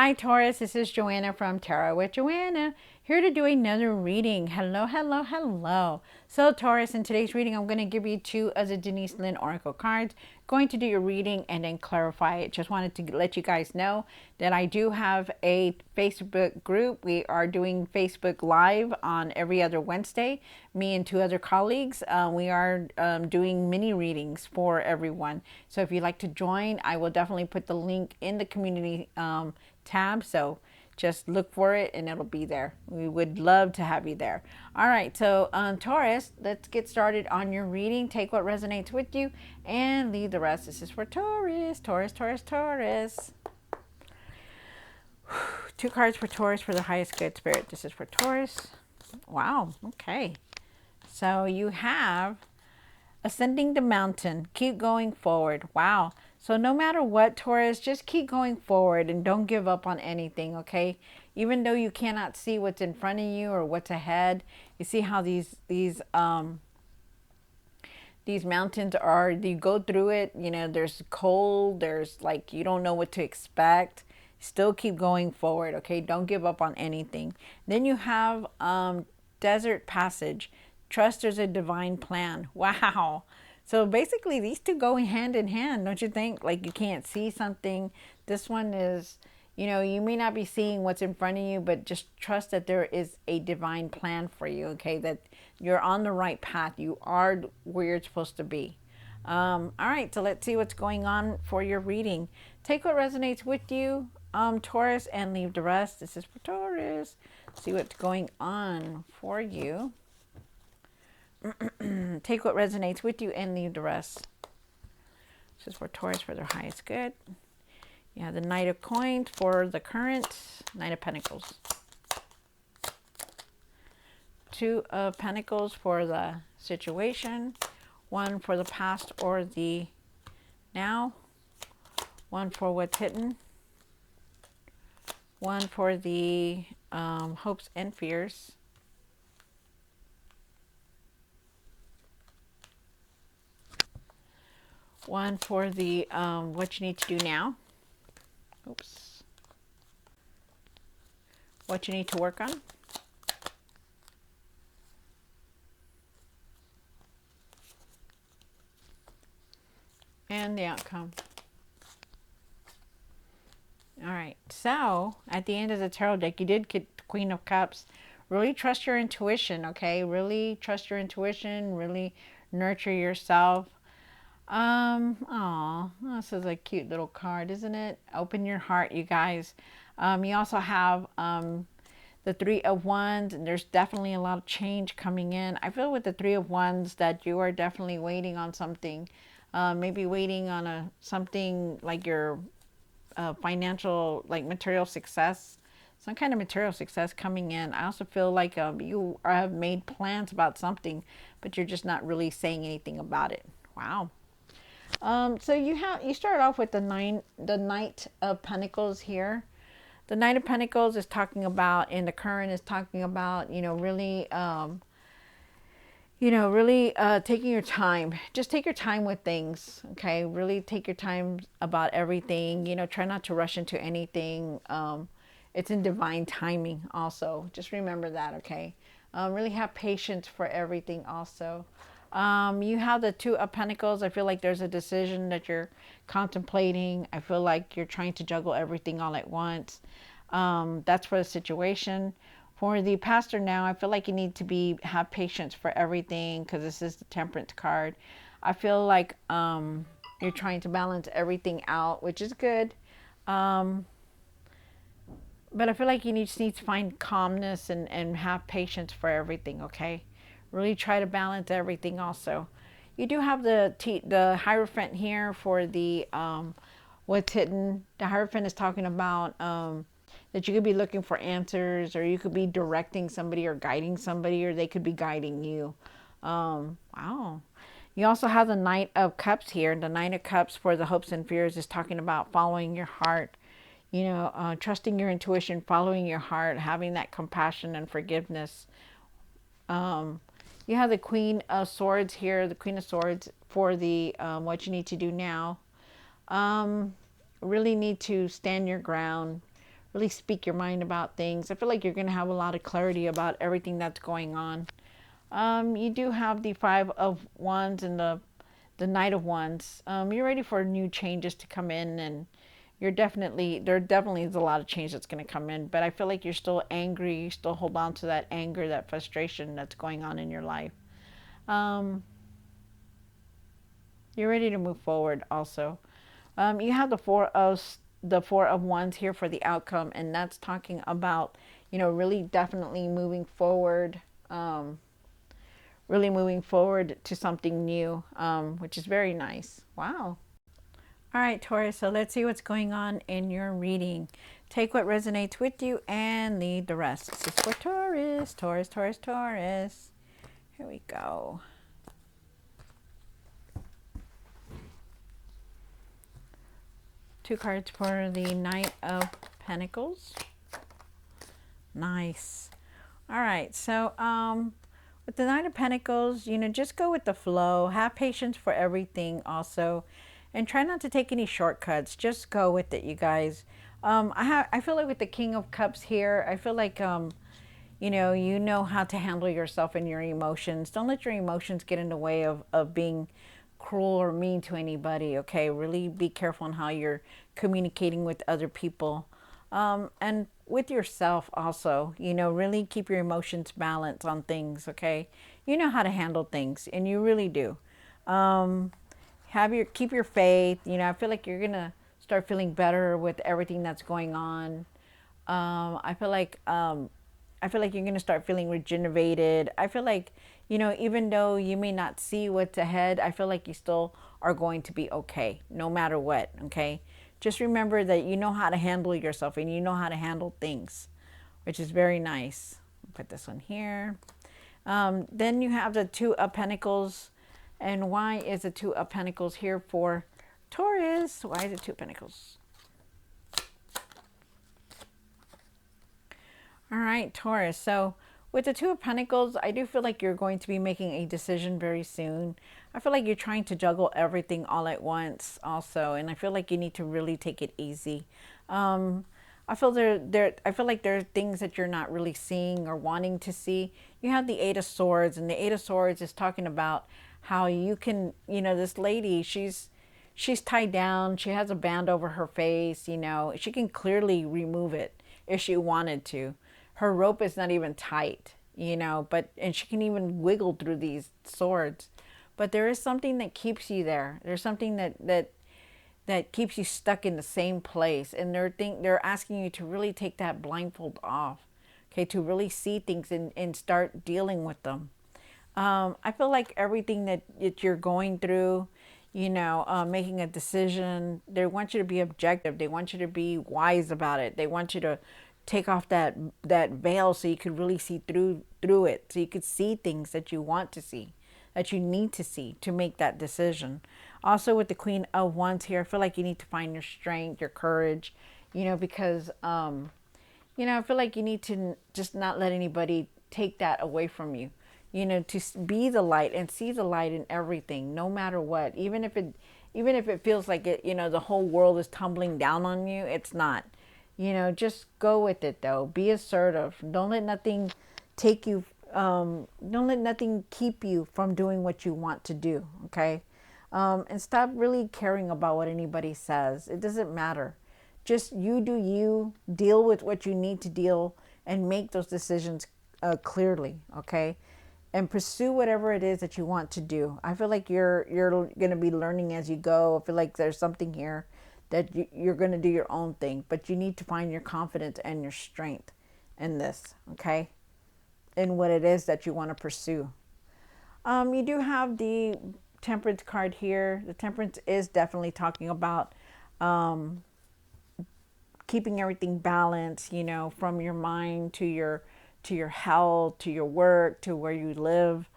Hi Taurus, this is Joanna from Tarot with Joanna, here to do another reading. Hello, hello, hello. So Taurus, in today's reading, I'm going to give you two of the Denise Lynn Oracle cards. Going to do your reading and then clarify it. Just wanted to let you guys know that I do have a Facebook group. We are doing Facebook Live on every other Wednesday. Me and two other colleagues, we are doing mini readings for everyone. So if you'd like to join, I will definitely put the link in the community tab. So just look for it and it'll be there. We would love to have you there. All right, so Taurus, let's get started on your reading. Take what resonates with you and leave the rest. This is for Taurus, Taurus, Taurus, Taurus. Two cards for Taurus for the highest good spirit. This is for Taurus. Wow, okay. So you have ascending the mountain. Keep going forward. Wow. So no matter what, Taurus, just keep going forward and don't give up on anything, okay? Even though you cannot see what's in front of you or what's ahead, you see how these mountains are, you go through it, you know, there's cold, there's like, you don't know what to expect. Still keep going forward, okay? Don't give up on anything. Then you have desert passage. Trust there's a divine plan. Wow. So basically these two go hand in hand, don't you think? Like you can't see something. This one is, you know, you may not be seeing what's in front of you, but just trust that there is a divine plan for you, okay? That you're on the right path. You are where you're supposed to be. All right, so let's see what's going on for your reading. Take what resonates with you, Taurus, and leave the rest. This is for Taurus. See what's going on for you. Take what resonates with you and leave the rest. This is for Taurus for their highest good. You have the Knight of Coins for the current, Knight of Pentacles. Two of Pentacles for the situation. One for the past or the now. One for what's hidden. One for the hopes and fears. One for the what you need to do now. Oops. What you need to work on. And the outcome. All right. So at the end of the tarot deck, you did get the Queen of Cups. Really trust your intuition, okay? Really trust your intuition. Really nurture yourself. Oh, this is a cute little card, isn't it? Open your heart, you guys. You also have the Three of Wands, and there's definitely a lot of change coming in. I feel with the Three of Wands that you are definitely waiting on something. Maybe waiting on something like your financial, like material success. Some kind of material success coming in. I also feel like you have made plans about something, but you're just not really saying anything about it. Wow. So you start off with the Knight of Pentacles here. The Knight of Pentacles is talking about, in the current, is talking about, really taking your time. Just take your time with things, okay? Really take your time about everything. Try not to rush into anything. It's in divine timing also. Just remember that, okay? Really have patience for everything also. You have the Two of Pentacles. I feel like there's a decision that you're contemplating. I feel like you're trying to juggle everything all at once. That's for the situation. For the pastor now, I feel like you need to have patience for everything, because this is the Temperance card. I feel like you're trying to balance everything out, which is good. But I feel like you just need to find calmness and have patience for everything, okay? Really try to balance everything also. You do have the Hierophant here for the what's hidden. The Hierophant is talking about that you could be looking for answers, or you could be directing somebody or guiding somebody, or they could be guiding you. Wow. You also have the Knight of Cups here. The Knight of Cups for the hopes and fears is talking about following your heart, trusting your intuition, following your heart, having that compassion and forgiveness. You have the Queen of Swords here, the Queen of Swords for the what you need to do now. Really need to stand your ground. really speak your mind about things. I feel like you're going to have a lot of clarity about everything that's going on. You do have the Five of Wands and the Knight of Wands. You're ready for new changes to come in, and there definitely is a lot of change that's going to come in, but I feel like you're still angry. You still hold on to that anger, that frustration that's going on in your life. Um, you're ready to move forward also. You have the Four of Wands here for the outcome, and that's talking about, really definitely moving forward, really moving forward to something new, which is very nice. Wow. All right, Taurus, so let's see what's going on in your reading. Take what resonates with you and leave the rest. This is for Taurus, Taurus, Taurus, Taurus. Here we go. Two cards for the Knight of Pentacles. Nice. All right, so with the Knight of Pentacles, just go with the flow. Have patience for everything also. And try not to take any shortcuts. Just go with it, you guys. I feel like with the King of Cups here, I feel like, you know how to handle yourself and your emotions. Don't let your emotions get in the way of being cruel or mean to anybody, okay? Really be careful on how you're communicating with other people. And with yourself also, really keep your emotions balanced on things, okay? You know how to handle things, and you really do. Keep your faith. I feel like you're gonna start feeling better with everything that's going on. I feel like you're gonna start feeling regenerated. I feel like, even though you may not see what's ahead, I feel like you still are going to be okay, no matter what. Okay, just remember that you know how to handle yourself and you know how to handle things, which is very nice. Put this one here. Then you have the Two of Pentacles. And why is the Two of Pentacles here for Taurus? Why is it Two of Pentacles? All right, Taurus. So with the Two of Pentacles, I do feel like you're going to be making a decision very soon. I feel like you're trying to juggle everything all at once also. And I feel like you need to really take it easy. I feel I feel like there are things that you're not really seeing or wanting to see. You have the Eight of Swords, and the Eight of Swords is talking about how you can, this lady, she's tied down. She has a band over her face. She can clearly remove it if she wanted to. Her rope is not even tight, and she can even wiggle through these swords. But there is something that keeps you there. There's something that keeps you stuck in the same place, and they're asking you to really take that blindfold off, okay, to really see things and start dealing with them. I feel like everything that you're going through, making a decision, they want you to be objective. They want you to be wise about it. They want you to take off that veil so you could really see through it, so you could see things that you want to see, that you need to see to make that decision. Also with the Queen of Wands here, I feel like you need to find your strength, your courage, because, I feel like you need to just not let anybody take that away from you. To be the light and see the light in everything, no matter what. Even if it feels like it, the whole world is tumbling down on you, it's not. Just go with it though. Be assertive. Don't let nothing take you. Don't let nothing keep you from doing what you want to do. Okay, and stop really caring about what anybody says. It doesn't matter. Just you do you. Deal with what you need to deal and make those decisions clearly. Okay. And pursue whatever it is that you want to do. I feel like you're going to be learning as you go. I feel like there's something here that you're going to do your own thing, but you need to find your confidence and your strength in this, okay? In what it is that you want to pursue. You do have the Temperance card here. The Temperance is definitely talking about keeping everything balanced, from your mind to your health, to your work, to where you live.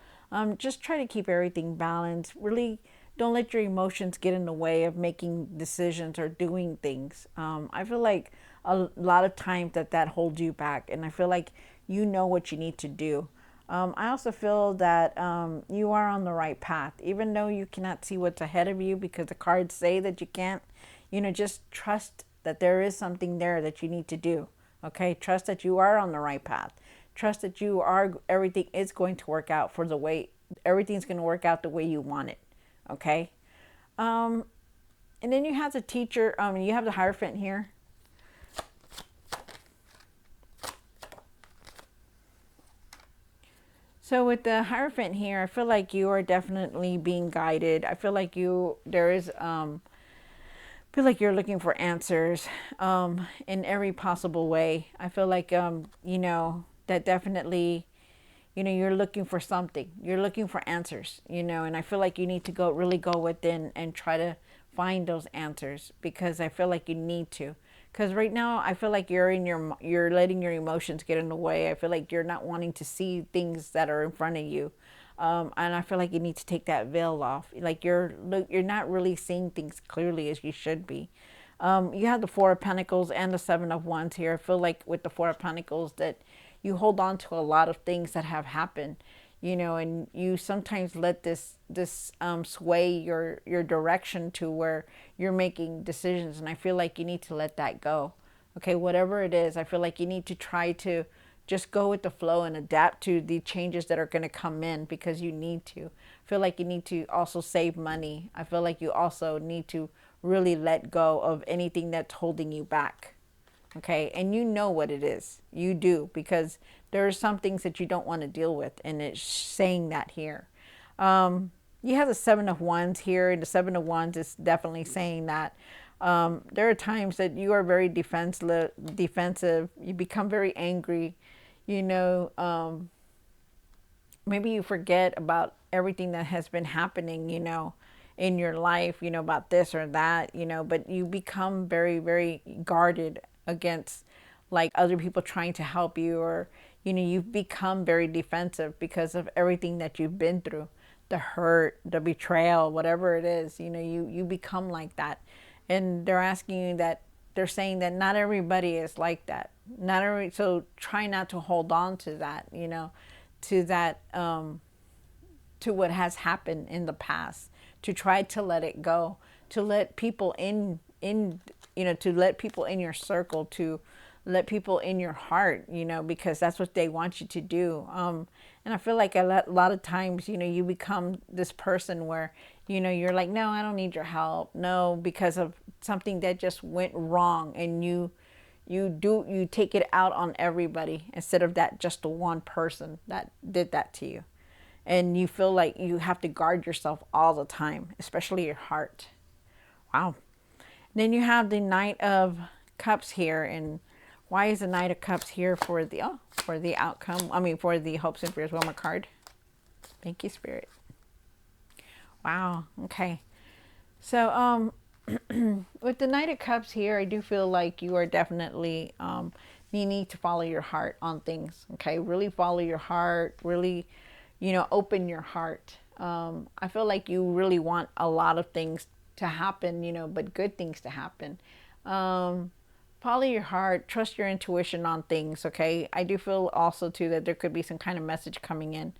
Just try to keep everything balanced. Really don't let your emotions get in the way of making decisions or doing things. I feel like a lot of times that holds you back, and I feel like you know what you need to do. I also feel that you are on the right path, even though you cannot see what's ahead of you because the cards say that you can't. Just trust that there is something there that you need to do. Okay, trust that you are on the right path. Trust that you are, everything is going to work out for the way, everything's going to work out the way you want it. Okay. Um, and then you have the teacher, you have the Hierophant here. So with the Hierophant here, I feel like you are definitely being guided. I feel like feel like you're looking for answers in every possible way. I feel like that definitely, you're looking for something. You're looking for answers, and I feel like you need to go within and try to find those answers, because I feel like you need to. Because right now I feel like you're letting your emotions get in the way. I feel like you're not wanting to see things that are in front of you. And I feel like you need to take that veil off. Like you're not really seeing things clearly as you should be. You have the Four of Pentacles and the Seven of Wands here. I feel like with the Four of Pentacles that you hold on to a lot of things that have happened, and you sometimes let this sway your direction to where you're making decisions. And I feel like you need to let that go. Okay, whatever it is, I feel like you need to try to just go with the flow and adapt to the changes that are going to come in, because you need to. I feel like you need to also save money. I feel like you also need to really let go of anything that's holding you back. Okay, and you know what it is. You do, because there are some things that you don't want to deal with, and it's saying that here. You have the Seven of Wands here, and the Seven of Wands is definitely saying that there are times that you are very defensive. You become very angry. You know, maybe you forget about everything that has been happening, in your life, about this or that, but you become very, very guarded against like other people trying to help you, or, you've become very defensive because of everything that you've been through, the hurt, the betrayal, whatever it is, you become like that. And they're asking you that, they're saying that not everybody is like that. So try not to hold on to that, to that, to what has happened in the past, to try to let it go, to let people to let people in your circle, to let people in your heart, because that's what they want you to do. And I feel like a lot of times, you become this person where, you're like, no, I don't need your help. No, because of something that just went wrong, and you take it out on everybody instead of that just the one person that did that to you. And you feel like you have to guard yourself all the time, especially your heart. Wow. Then you have the Knight of Cups here. And why is the Knight of Cups here for the outcome? I mean, for the hopes and fears. One more card. Thank you, Spirit. Wow. Okay. So, with the Knight of Cups here, I do feel like you are definitely, you need to follow your heart on things. Okay. Really follow your heart. Really, open your heart. I feel like you really want a lot of things to happen, but good things to happen. Follow your heart, trust your intuition on things. Okay. I do feel also too that there could be some kind of message coming in.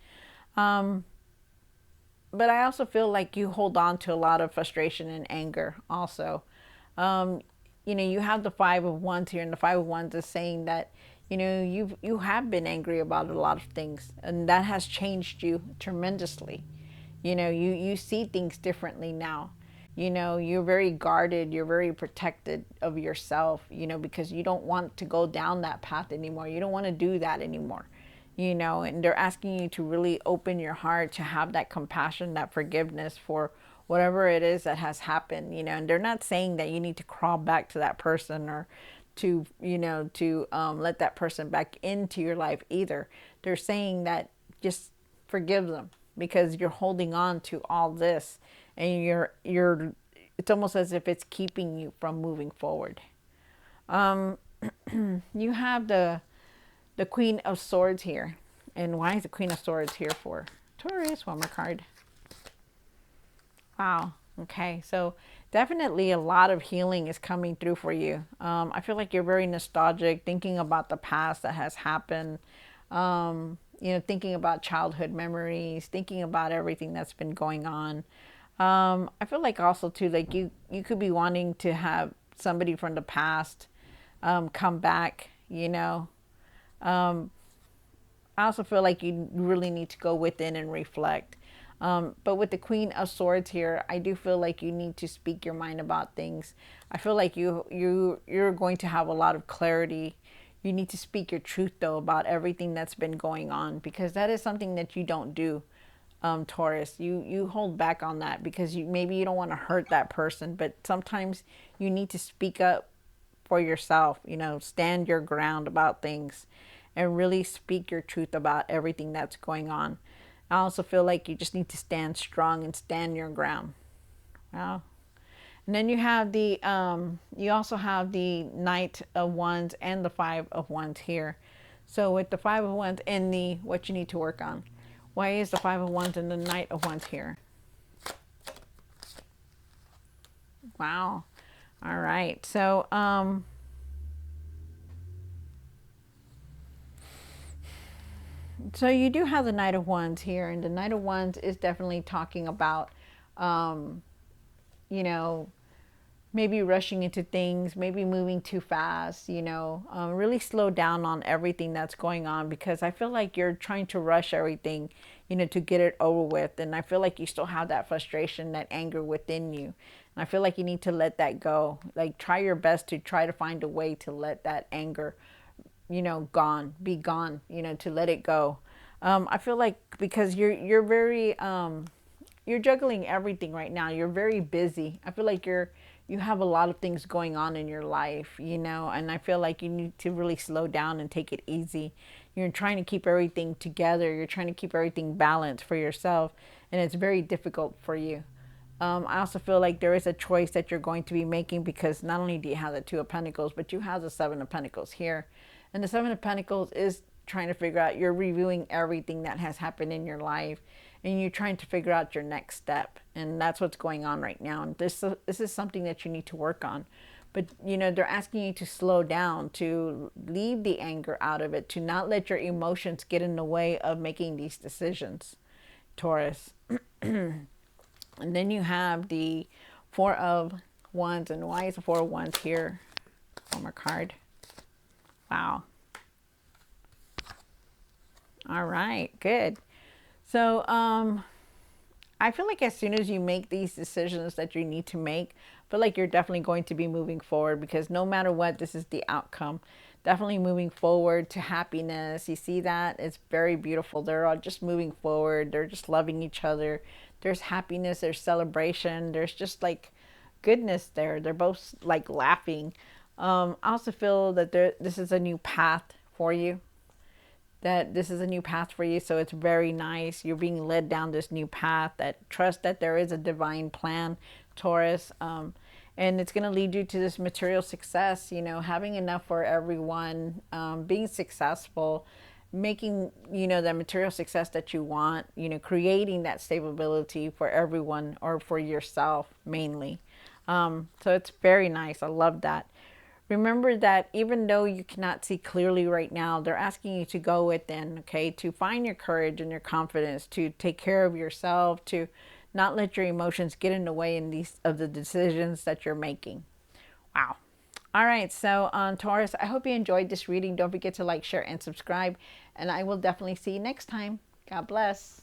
But I also feel like you hold on to a lot of frustration and anger also. Um, you have the Five of Wands here, and the Five of Wands is saying that, you have been angry about a lot of things, and that has changed you tremendously. You see things differently now. You're very guarded, you're very protected of yourself, because you don't want to go down that path anymore. You don't want to do that anymore. And they're asking you to really open your heart, to have that compassion, that forgiveness for whatever it is that has happened, and they're not saying that you need to crawl back to that person, or to, let that person back into your life either. They're saying that just forgive them, because you're holding on to all this, and it's almost as if it's keeping you from moving forward. You have the Queen of Swords here. And why is the Queen of Swords here for? Taurus, one more card. Wow. Okay. So definitely a lot of healing is coming through for you. I feel like you're very nostalgic, thinking about the past that has happened. Thinking about childhood memories, thinking about everything that's been going on. I feel like also too, like you could be wanting to have somebody from the past come back, you know. Um, I also feel like you really need to go within and reflect. But with the Queen of Swords here, I do feel like you need to speak your mind about things. I feel like you're going to have a lot of clarity. You need to speak your truth though about everything that's been going on, because that is something that you don't do, Taurus. You hold back on that because maybe you don't want to hurt that person, but sometimes you need to speak up for yourself, stand your ground about things and really speak your truth about everything that's going on. I also feel like you just need to stand strong and stand your ground. Wow. And then you also have the Knight of Wands and the Five of Wands here. So with the Five of Wands and the what you need to work on. Why is the Five of Wands and the Knight of Wands here? Wow. All right. So you do have the Knight of Wands here, and the Knight of Wands is definitely talking about, um, you know, maybe rushing into things, maybe moving too fast, really slow down on everything that's going on, because I feel like you're trying to rush everything, to get it over with. And I feel like you still have that frustration, that anger within you. And I feel like you need to let that go. Like, try your best to try to find a way to let that anger, be gone, to let it go. I feel like because you're very, you're juggling everything right now. You're very busy. I feel like you have a lot of things going on in your life, and I feel like you need to really slow down and take it easy. You're trying to keep everything together. You're trying to keep everything balanced for yourself, and it's very difficult for you. I also feel like there is a choice that you're going to be making, because not only do you have the Two of Pentacles, but you have the Seven of Pentacles here. And the Seven of Pentacles is trying to figure out, you're reviewing everything that has happened in your life, and you're trying to figure out your next step. And that's what's going on right now. And this is something that you need to work on. But, they're asking you to slow down, to leave the anger out of it, to not let your emotions get in the way of making these decisions, Taurus. And then you have the Four of Wands. And why is the Four of Wands here? One more card. Wow. All right, good. So, I feel like as soon as you make these decisions that you need to make, I feel like you're definitely going to be moving forward, because no matter what, this is the outcome. Definitely moving forward to happiness. You see that? It's very beautiful. They're all just moving forward. They're just loving each other. There's happiness. There's celebration. There's just like goodness there. They're both like laughing. I also feel that this is a new path for you, that this is a new path for you. So it's very nice. You're being led down this new path. That trust that there is a divine plan, Taurus. And it's going to lead you to this material success, having enough for everyone, being successful, making, the material success that you want, creating that stability for everyone, or for yourself mainly. So it's very nice. I love that. Remember that even though you cannot see clearly right now, they're asking you to go within, okay, to find your courage and your confidence, to take care of yourself, to not let your emotions get in the way in these of the decisions that you're making. Wow. All right, so Taurus, I hope you enjoyed this reading. Don't forget to like, share, and subscribe, and I will definitely see you next time. God bless.